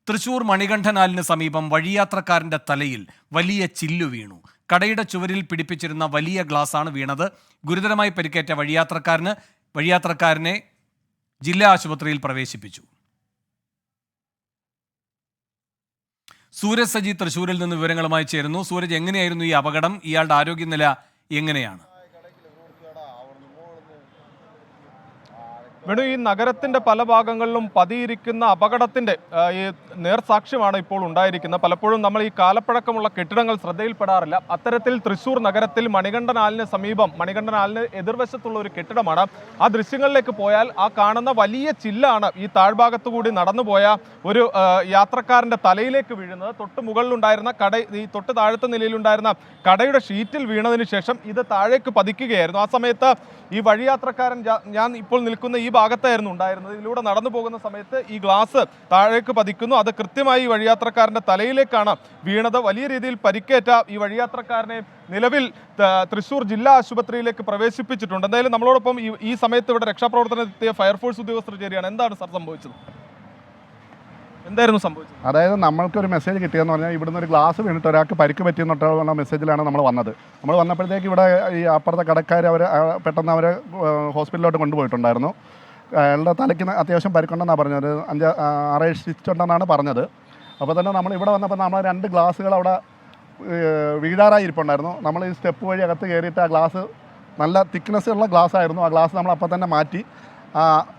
തൃശൂർ മണികണ്ഠനാലിന് സമീപം വഴിയാത്രക്കാരന്റെ തലയിൽ വലിയ ചില്ലു വീണു. കടയുടെ ചുവരിൽ പിടിപ്പിച്ചിരുന്ന വലിയ ഗ്ലാസാണ് വീണത്. ഗുരുതരമായി പരിക്കേറ്റ വഴിയാത്രക്കാരനെ ജില്ലാ ആശുപത്രിയിൽ പ്രവേശിപ്പിച്ചു. സൂരജ് സജി തൃശൂരിൽ നിന്ന് വിവരങ്ങളുമായി ചേരുന്നു. സൂരജ്, എങ്ങനെയായിരുന്നു ഈ അപകടം? ഇയാളുടെ ആരോഗ്യനില എങ്ങനെയാണ്? വേണു, ഈ നഗരത്തിന്റെ പല ഭാഗങ്ങളിലും പതിയിരിക്കുന്ന അപകടത്തിന്റെ ഈ നേർസാക്ഷ്യമാണ് ഇപ്പോൾ ഉണ്ടായിരിക്കുന്നത്. പലപ്പോഴും നമ്മൾ ഈ കാലപ്പഴക്കമുള്ള കെട്ടിടങ്ങൾ ശ്രദ്ധയിൽപ്പെടാറില്ല. അത്തരത്തിൽ തൃശൂർ നഗരത്തിൽ മണികണ്ഠനാലിന് സമീപം, മണികണ്ഠനാലിന് എതിർവശത്തുള്ള ഒരു കെട്ടിടമാണ്. ആ ദൃശ്യങ്ങളിലേക്ക് പോയാൽ ആ കാണുന്ന വലിയ ചില്ലാണ് ഈ താഴ്ഭാഗത്തു കൂടി നടന്നുപോയ ഒരു യാത്രക്കാരന്റെ തലയിലേക്ക് വീഴുന്നത്. തൊട്ട് മുകളിലുണ്ടായിരുന്ന ഈ തൊട്ട് താഴത്തെ നിലയിലുണ്ടായിരുന്ന കടയുടെ ഷീറ്റിൽ വീണതിന് ശേഷം ഇത് താഴേക്ക് പതിക്കുകയായിരുന്നു. ആ സമയത്ത് ഈ വഴിയാത്രക്കാരൻ, ഞാൻ ഇപ്പോൾ നിൽക്കുന്ന ഈ ഭാഗത്തായിരുന്നു ഉണ്ടായിരുന്നത്. ഇതിലൂടെ നടന്നു പോകുന്ന സമയത്ത് ഈ ഗ്ലാസ് താഴേക്ക് പതിക്കുന്നു. അത് കൃത്യമായി ഈ വഴിയാത്രക്കാരന്റെ തലയിലേക്കാണ് വീണത്. വലിയ രീതിയിൽ പരിക്കേറ്റ ഈ വഴിയാത്രക്കാരനെ നിലവിൽ തൃശൂർ ജില്ലാ ആശുപത്രിയിലേക്ക് പ്രവേശിപ്പിച്ചിട്ടുണ്ട്. എന്തായാലും നമ്മളോടൊപ്പം ഈ സമയത്ത് ഇവിടെ രക്ഷാപ്രവർത്തനത്തിലെത്തിയ ഫയർഫോഴ്സ് ഉദ്യോഗസ്ഥർ ചേരുകയാണ്. എന്താണ് സാർ സംഭവിച്ചത്? എന്തായിരുന്നു സംഭവിച്ചത്? അതായത് നമ്മൾക്കൊരു മെസ്സേജ് കിട്ടിയെന്ന് പറഞ്ഞാൽ ഇവിടുന്ന് ഒരു ഗ്ലാസ് വീണിട്ട് ഒരാൾക്ക് പരിക്ക് പറ്റിയെന്നുള്ള മെസ്സേജിലാണ് നമ്മൾ വന്നത്. നമ്മൾ വന്നപ്പോഴത്തേക്ക് ഇവിടെ ഈ അപ്പുറത്തെ കടക്കാർ പെട്ടെന്ന് അവരെ ഹോസ്പിറ്റലിലോട്ട് കൊണ്ടുപോയിട്ടുണ്ടായിരുന്നു. അയാളുടെ തലയ്ക്ക് അത്യാവശ്യം പരിക്കുണ്ടെന്നാണ് പറഞ്ഞത്. 6-7 സ്റ്റിച്ച് ഉണ്ടെന്നാണ് പറഞ്ഞത്. അപ്പോൾ തന്നെ നമ്മൾ ഇവിടെ വന്നപ്പോൾ നമ്മൾ 2 ഗ്ലാസ്സുകൾ അവിടെ വീഴാറായി ഇരിപ്പുണ്ടായിരുന്നു. നമ്മൾ ഈ സ്റ്റെപ്പ് വഴി അകത്ത് കയറിയിട്ട് ആ ഗ്ലാസ് നല്ല തിക്നെസ് ഉള്ള ഗ്ലാസ് ആയിരുന്നു. ആ ഗ്ലാസ് നമ്മൾ അപ്പം തന്നെ മാറ്റി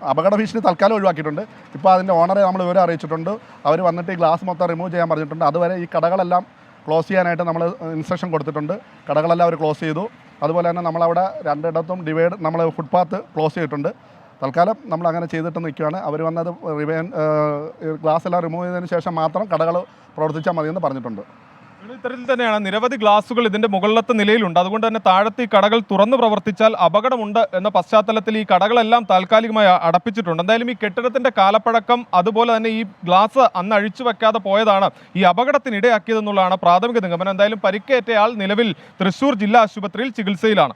അപകട ഭീഷണി തൽക്കാലം ഒഴിവാക്കിയിട്ടുണ്ട്. ഇപ്പോൾ അതിൻ്റെ ഓണറെ നമ്മൾ വിവരം അറിയിച്ചിട്ടുണ്ട്. അവർ വന്നിട്ട് ഈ ഗ്ലാസ് മൊത്തം റിമൂവ് ചെയ്യാൻ പറഞ്ഞിട്ടുണ്ട്. അതുവരെ ഈ കടകളെല്ലാം ക്ലോസ് ചെയ്യാനായിട്ട് നമ്മൾ ഇൻസ്ട്രക്ഷൻ കൊടുത്തിട്ടുണ്ട്. കടകളെല്ലാം അവർ ക്ലോസ് ചെയ്തു. അതുപോലെ തന്നെ നമ്മളവിടെ 2 ഇടത്തും നമ്മൾ ഫുട്പാത്ത് ക്ലോസ് ചെയ്തിട്ടുണ്ട്. തൽക്കാലം നമ്മൾ അങ്ങനെ ചെയ്തിട്ട് നിൽക്കുകയാണ്. അവർ വന്നത് ഗ്ലാസ് എല്ലാം റിമൂവ് ചെയ്തതിന് ശേഷം മാത്രം കടകൾ പ്രവർത്തിച്ചാൽ മതിയെന്ന് പറഞ്ഞിട്ടുണ്ട്. ഇത്തരത്തിൽ തന്നെയാണ് നിരവധി ഗ്ലാസുകൾ ഇതിന്റെ മുകളിലത്തെ നിലയിലുണ്ട്. അതുകൊണ്ട് തന്നെ താഴത്തെ ഈ കടകൾ തുറന്നു പ്രവർത്തിച്ചാൽ അപകടമുണ്ട് എന്ന പശ്ചാത്തലത്തിൽ ഈ കടകളെല്ലാം താൽക്കാലികമായി അടപ്പിച്ചിട്ടുണ്ട്. എന്തായാലും ഈ കെട്ടിടത്തിന്റെ കാലപ്പഴക്കം, അതുപോലെ തന്നെ ഈ ഗ്ലാസ് അന്ന് അഴിച്ചു വെക്കാതെ പോയതാണ് ഈ അപകടത്തിനിടയാക്കിയതെന്നുള്ളതാണ് പ്രാഥമിക നിഗമനം. എന്തായാലും പരിക്കേറ്റയാൾ നിലവിൽ തൃശൂർ ജില്ലാ ആശുപത്രിയിൽ ചികിത്സയിലാണ്.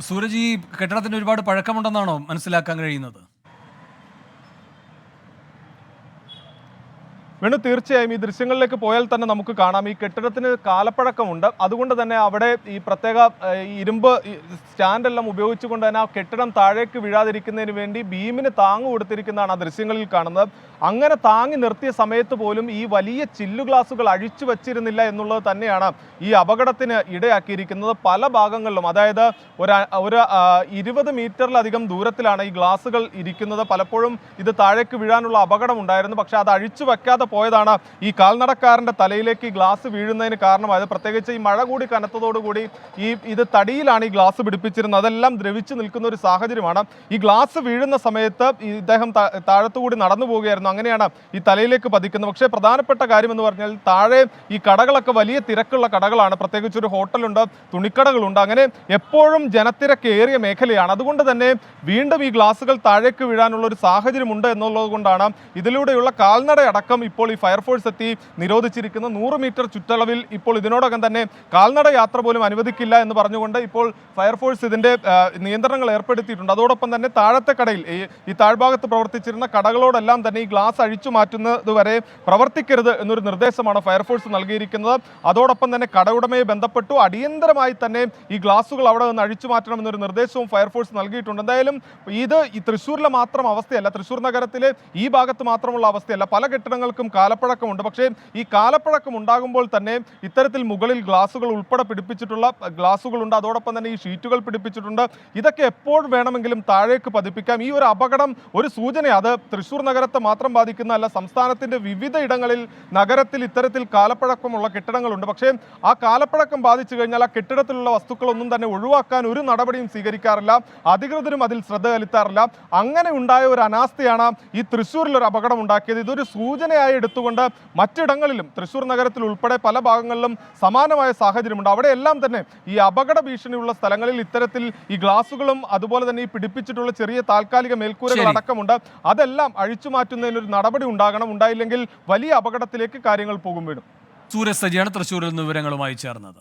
സൂരജ്, ഈ കെട്ടിടത്തിന് ഒരുപാട് പഴക്കമുണ്ടെന്നാണോ മനസ്സിലാക്കാൻ കഴിയുന്നത്? വേണു, തീർച്ചയായും ഈ ദൃശ്യങ്ങളിലേക്ക് പോയാൽ തന്നെ നമുക്ക് കാണാം ഈ കെട്ടിടത്തിന് കാലപ്പഴക്കമുണ്ട്. അതുകൊണ്ട് തന്നെ അവിടെ ഈ പ്രത്യേക ഇരുമ്പ് സ്റ്റാൻഡെല്ലാം ഉപയോഗിച്ചുകൊണ്ട് തന്നെ ആ കെട്ടിടം താഴേക്ക് വീഴാതിരിക്കുന്നതിന് വേണ്ടി ബീമിന് താങ്ങ് കൊടുത്തിരിക്കുന്നതാണ് ആ ദൃശ്യങ്ങളിൽ കാണുന്നത്. അങ്ങനെ താങ്ങി നിർത്തിയ സമയത്ത് പോലും ഈ വലിയ ചില്ലു ഗ്ലാസുകൾ അഴിച്ചു വച്ചിരുന്നില്ല എന്നുള്ളത് തന്നെയാണ് ഈ അപകടത്തിന് ഇടയാക്കിയിരിക്കുന്നത്. പല ഭാഗങ്ങളിലും, അതായത് ഒരു 20 മീറ്ററിലധികം ദൂരത്തിലാണ് ഈ ഗ്ലാസുകൾ ഇരിക്കുന്നത്. പലപ്പോഴും ഇത് താഴേക്ക് വീഴാനുള്ള അപകടം ഉണ്ടായിരുന്നു. പക്ഷേ അത് അഴിച്ചു വെക്കാതെ പോയതാണ് ഈ കാൽനടക്കാരന്റെ തലയിലേക്ക് ഈ ഗ്ലാസ് വീഴുന്നതിന് കാരണമായത്. പ്രത്യേകിച്ച് ഈ മഴ കൂടി കനത്തതോടുകൂടി ഇത് തടിയിലാണ് ഈ ഗ്ലാസ് പിടിപ്പിച്ചിരുന്നത്. അതെല്ലാം ദ്രവിച്ചു നിൽക്കുന്ന ഒരു സാഹചര്യമാണ്. ഈ ഗ്ലാസ് വീഴുന്ന സമയത്ത് ഇദ്ദേഹം താഴത്തുകൂടി നടന്നു പോവുകയായിരുന്നു. അങ്ങനെയാണ് ഈ തലയിലേക്ക് പതിക്കുന്നത്. പക്ഷേ പ്രധാനപ്പെട്ട കാര്യം എന്ന് പറഞ്ഞാൽ താഴെ ഈ കടകളൊക്കെ വലിയ തിരക്കുള്ള കടകളാണ്. പ്രത്യേകിച്ച് ഒരു ഹോട്ടലുണ്ട്, തുണിക്കടകളുണ്ട്. അങ്ങനെ എപ്പോഴും ജനത്തിരക്കേറിയ മേഖലയാണ്. അതുകൊണ്ട് തന്നെ വീണ്ടും ഈ ഗ്ലാസുകൾ താഴേക്ക് വീഴാനുള്ള ഒരു സാഹചര്യമുണ്ട് എന്നുള്ളത് കൊണ്ടാണ് ഇതിലൂടെയുള്ള കാൽനട അടക്കം ഇപ്പോൾ ഈ ഫയർഫോഴ്സ് എത്തി നിരോധിച്ചിരിക്കുന്ന 100 മീറ്റർ ചുറ്റളവിൽ ഇപ്പോൾ ഇതിനോടകം തന്നെ കാൽനട യാത്ര പോലും അനുവദിക്കില്ല എന്ന് പറഞ്ഞുകൊണ്ട് ഇപ്പോൾ ഫയർഫോഴ്സ് ഇതിന്റെ നിയന്ത്രണങ്ങൾ ഏർപ്പെടുത്തിയിട്ടുണ്ട്. അതോടൊപ്പം തന്നെ താഴത്തെ കടയിൽ ഈ താഴ്ഭാഗത്ത് പ്രവർത്തിച്ചിരുന്ന കടകളോടെല്ലാം തന്നെ ഈ ഗ്ലാസ് അഴിച്ചു മാറ്റുന്നത് വരെ പ്രവർത്തിക്കരുത് എന്നൊരു നിർദ്ദേശമാണ് ഫയർഫോഴ്സ് നൽകിയിരിക്കുന്നത്. അതോടൊപ്പം തന്നെ കടയുടമയെ ബന്ധപ്പെട്ടു അടിയന്തരമായി തന്നെ ഈ ഗ്ലാസുകൾ അവിടെ നിന്ന് അഴിച്ചു മാറ്റണം എന്നൊരു നിർദ്ദേശവും ഫയർഫോഴ്സ് നൽകിയിട്ടുണ്ട്. എന്തായാലും ഇത് ഈ തൃശ്ശൂരിലെ മാത്രം അവസ്ഥയല്ല, തൃശ്ശൂർ നഗരത്തിലെ ഈ ഭാഗത്ത് മാത്രമുള്ള അവസ്ഥയല്ല. പല കെട്ടിടങ്ങൾക്കും കാലപ്പഴക്കമുണ്ട്. പക്ഷേ ഈ കാലപ്പഴക്കം ഉണ്ടാകുമ്പോൾ തന്നെ ഇത്തരത്തിൽ മുകളിൽ ഗ്ലാസുകൾ ഉൾപ്പെടെ പിടിപ്പിച്ചിട്ടുള്ള ഗ്ലാസുകളുണ്ട്. അതോടൊപ്പം തന്നെ ഈ ഷീറ്റുകൾ പിടിപ്പിച്ചിട്ടുണ്ട്. ഇതൊക്കെ എപ്പോൾ വേണമെങ്കിലും താഴേക്ക് പതിപ്പിക്കാം. ഈ ഒരു അപകടം ഒരു സൂചന, അത് തൃശ്ശൂർ നഗരത്തെ മാത്രം ബാധിക്കുന്നതല്ല, സംസ്ഥാനത്തിന്റെ വിവിധ ഇടങ്ങളിൽ നഗരത്തിൽ ഇത്തരത്തിൽ കാലപ്പഴക്കമുള്ള കെട്ടിടങ്ങളുണ്ട്. പക്ഷേ ആ കാലപ്പഴക്കം ബാധിച്ചു കഴിഞ്ഞാൽ ആ കെട്ടിടത്തിലുള്ള വസ്തുക്കളൊന്നും തന്നെ ഒഴിവാക്കാൻ ഒരു നടപടിയും സ്വീകരിക്കാറില്ല, അധികൃതരും അതിൽ ശ്രദ്ധ ചെലുത്താറില്ല. അങ്ങനെ ഉണ്ടായ ഒരു അനാസ്ഥയാണ് ഈ തൃശ്ശൂരിൽ ഒരു അപകടം ഉണ്ടാക്കിയത്. ഇതൊരു സൂചനയായി എടുത്തുകൊണ്ട് മറ്റിടങ്ങളിലും തൃശ്ശൂർ നഗരത്തിൽ ഉൾപ്പെടെ പല ഭാഗങ്ങളിലും സമാനമായ സാഹചര്യമുണ്ട്. അവിടെയെല്ലാം തന്നെ ഈ അപകട ഭീഷണിയുള്ള സ്ഥലങ്ങളിൽ ഇത്തരത്തിൽ ഈ ഗ്ലാസുകളും അതുപോലെ തന്നെ ഈ പിടിപ്പിച്ചിട്ടുള്ള ചെറിയ താൽക്കാലിക മേൽക്കൂരകൾ അടക്കമുണ്ട്. അതെല്ലാം അഴിച്ചു മാറ്റുന്നതിനൊരു നടപടി ഉണ്ടാകണം. ഉണ്ടായില്ലെങ്കിൽ വലിയ അപകടത്തിലേക്ക് കാര്യങ്ങൾ പോകും. വീണ്ടും സൂരജ് സജിയാണ് തൃശ്ശൂരിൽ നിന്ന് വിവരങ്ങളുമായി ചേർന്നത്.